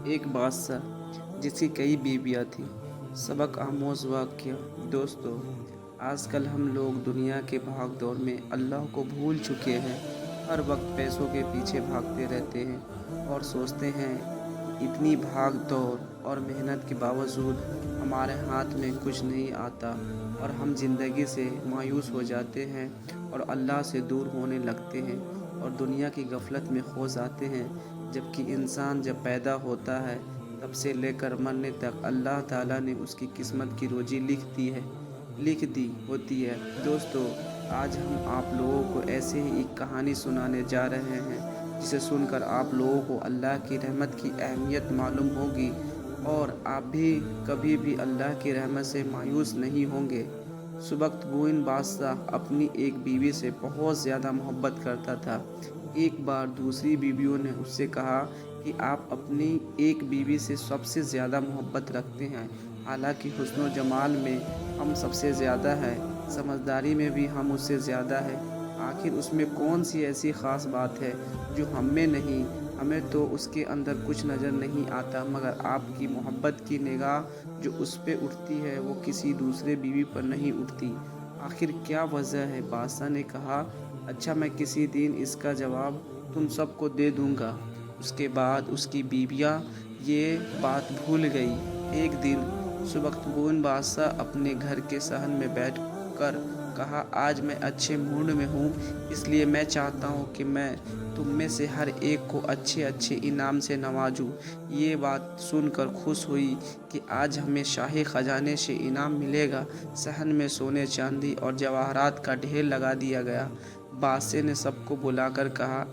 ایک بادشاہ جس کی کئی بیویاں تھیں۔ سبق آموز واقعہ۔ دوستو، آج کل ہم لوگ دنیا کے بھاگ دور میں اللہ کو بھول چکے ہیں۔ ہر وقت پیسوں کے پیچھے بھاگتے رہتے ہیں اور سوچتے ہیں اتنی بھاگ دوڑ اور محنت کے باوجود ہمارے ہاتھ میں کچھ نہیں آتا، اور ہم زندگی سے مایوس ہو جاتے ہیں اور اللہ سے دور ہونے لگتے ہیں اور دنیا کی غفلت میں کھو جاتے ہیں۔ جبکہ انسان جب پیدا ہوتا ہے تب سے لے کر مرنے تک اللہ تعالیٰ نے اس کی قسمت کی روزی لکھ دی ہوتی ہے۔ دوستو، آج ہم آپ لوگوں کو ایسے ہی ایک کہانی سنانے جا رہے ہیں جسے سن کر آپ لوگوں کو اللہ کی رحمت کی اہمیت معلوم ہوگی اور آپ بھی کبھی بھی اللہ کی رحمت سے مایوس نہیں ہوں گے۔ سبکتگین بادشاہ اپنی ایک بیوی سے بہت زیادہ محبت کرتا تھا۔ ایک بار دوسری بیویوں نے اس سے کہا کہ آپ اپنی ایک بیوی سے سب سے زیادہ محبت رکھتے ہیں، حالانکہ حسن و جمال میں ہم سب سے زیادہ ہیں، سمجھداری میں بھی ہم اس سے زیادہ ہیں۔ آخر اس میں کون سی ایسی خاص بات ہے جو ہم میں نہیں؟ ہمیں تو اس کے اندر کچھ نظر نہیں آتا، مگر آپ کی محبت کی نگاہ جو اس پہ اٹھتی ہے وہ کسی دوسرے بیوی پر نہیں اٹھتی۔ آخر کیا وجہ ہے؟ بادشاہ نے کہا، اچھا، میں کسی دن اس کا جواب تم سب کو دے دوں گا۔ اس کے بعد اس کی بیویاں یہ بات بھول گئی۔ ایک دن سبکتگین بادشاہ اپنے گھر کے صحن میں بیٹھ کر کہا، آج میں اچھے موڈ میں ہوں، اس لیے میں چاہتا ہوں کہ میں تم میں سے ہر ایک کو اچھے انعام سے نوازوں۔ یہ بات سن کر خوش ہوئی کہ آج ہمیں شاہی خزانے سے انعام ملے گا۔ صحن میں سونے، چاندی اور جواہرات کا ڈھیر لگا دیا گیا۔ بادشاہ نے سب کو بلا کر کہا،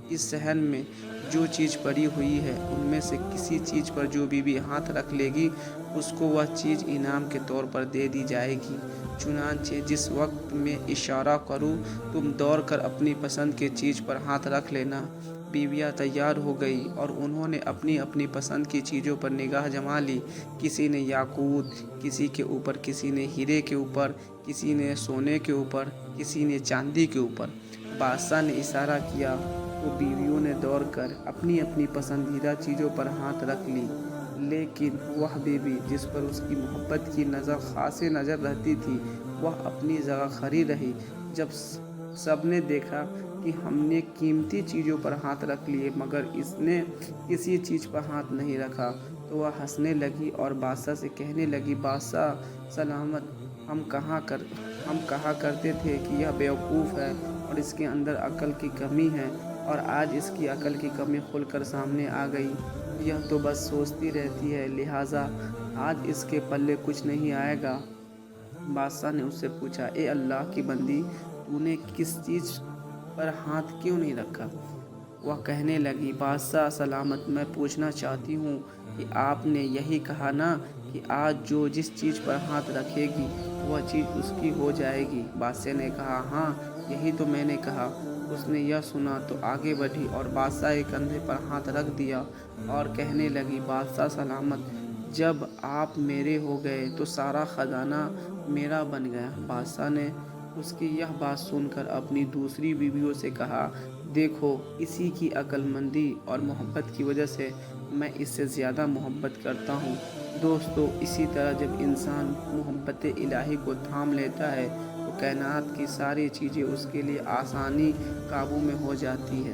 اس صحن میں جو چیز پڑی ہوئی ہے ان میں سے کسی چیز پر جو بیوی ہاتھ رکھ لے گی اس کو وہ چیز انعام کے طور پر دے دی جائے گی۔ چنانچہ جس وقت میں اشارہ کروں تم دوڑ کر اپنی پسند کی چیز پر ہاتھ رکھ لینا۔ بیویاں تیار ہو گئیں اور انہوں نے اپنی اپنی پسند کی چیزوں پر نگاہ جما لی۔ کسی نے یاقوت کسی کے اوپر، کسی نے ہیرے کے اوپر، کسی نے سونے کے اوپر، کسی نے چاندی کے اوپر۔ بادشاہ نے اشارہ کیا تو بیویوں نے دوڑ کر اپنی اپنی پسندیدہ چیزوں پر ہاتھ رکھ لی، لیکن وہ بیوی جس پر اس کی محبت کی خاص نظر رہتی تھی وہ اپنی جگہ کھڑی رہی۔ جب سب نے دیکھا کہ ہم نے قیمتی چیزوں پر ہاتھ رکھ لیے مگر اس نے کسی چیز پر ہاتھ نہیں رکھا تو وہ ہنسنے لگی اور بادشاہ سے کہنے لگی، بادشاہ سلامت، ہم کہا کرتے تھے کہ یہ بیوقوف ہے اور اس کے اندر عقل کی کمی ہے، اور آج اس کی عقل کی کمی کھل کر سامنے آ گئی۔ یہ تو بس سوچتی رہتی ہے، لہٰذا آج اس کے پلے کچھ نہیں آئے گا۔ بادشاہ نے اس سے پوچھا، اے اللہ کی بندی، تو نے کس چیز پر ہاتھ کیوں نہیں رکھا؟ وہ کہنے لگی، بادشاہ سلامت، میں پوچھنا چاہتی ہوں کہ آپ نے یہی کہا نا کہ آج جو جس چیز پر ہاتھ رکھے گی وہ چیز اس کی ہو جائے گی؟ بادشاہ نے کہا، ہاں، یہی تو میں نے کہا۔ اس نے یہ سنا تو آگے بڑھی اور بادشاہ کے کندھے پر ہاتھ رکھ دیا اور کہنے لگی، بادشاہ سلامت، جب آپ میرے ہو گئے تو سارا خزانہ میرا بن گیا۔ بادشاہ نے اس کی یہ بات سن کر اپنی دوسری بیویوں سے کہا، دیکھو، اسی کی عقل مندی اور محبت کی وجہ سے میں اس سے زیادہ محبت کرتا ہوں۔ دوستو، اسی طرح جب انسان محبت الہی کو تھام لیتا ہے تو کائنات کی ساری چیزیں اس کے لیے آسانی قابو میں ہو جاتی ہے۔